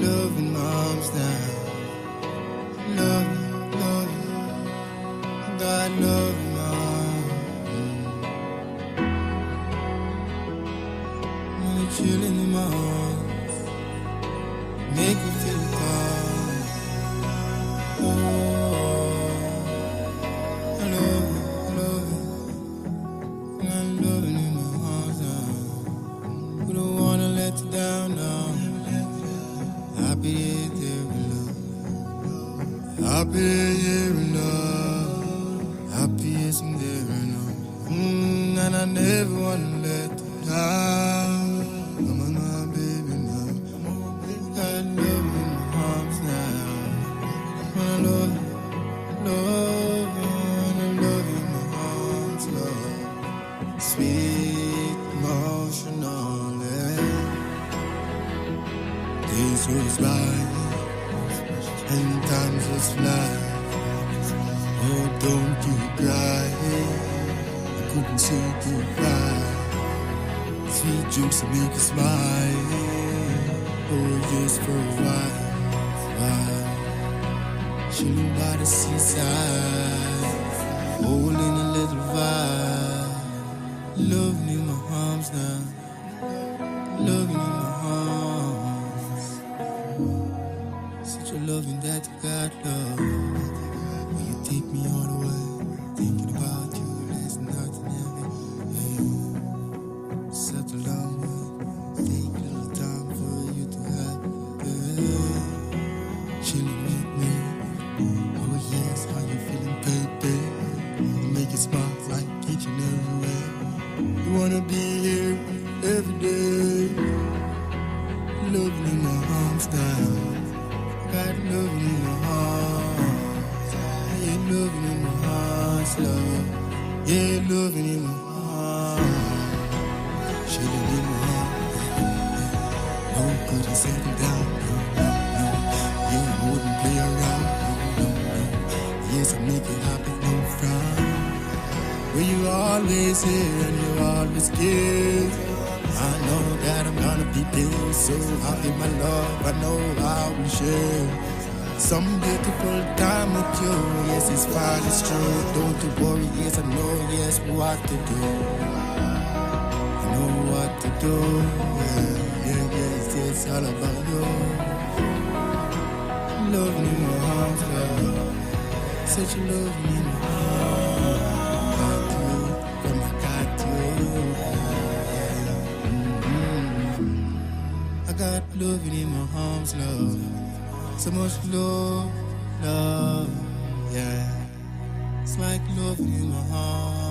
love in my arms now. Love, love, got love in my arms. When you're chilling in my arms, make me feel calm. Oh, I love you, I love you. I'm loving in my arms now. We don't wanna let you down now. Happy is there in love. Happy here in love. Happy is in there in love. And I never wanna let you down. Come on, my baby now. Got love in my arms now. When I love you, love you, and I love you in my arms, love. Sweet emotional. Days goes by and time just flies. Oh, don't you cry, I couldn't say goodbye. Sweet jokes that make you smile. Oh, just for a while. Chilling by the seaside, holding a little vibe. Loving in my arms now. Loving in my arms. Such a loving that you got love. When you take me all the way, thinking about you, there's nothing ever. Yeah. Such a long way, take a little time for you to have. Yeah. Chilling with me. Oh yes, how you feeling, baby? You make it smile like each and every way. You wanna be here every day. Loving in my arms now. Got loving in my arms. Yeah, loving in my arms, love. Yeah, loving in my arms. Chilling in my arms. No good in settling down. No, no, no. Yeah, I wouldn't play around. No, no, no. Yes, I make it happen, no frown. Well, you always here and you always give. I know that I'm gonna be there, so happy, my love. I know I will share some beautiful time with you. Yes, it's fine, it's true. Don't you worry, yes, I know, yes, what to do. I know what to do. Yeah, yes, it's all about you. Loving in my arms, love. Such a loving in my arms. Got you, from I got you. I got loving in my arms, love. So much love, love, yeah. It's like loving in my arms.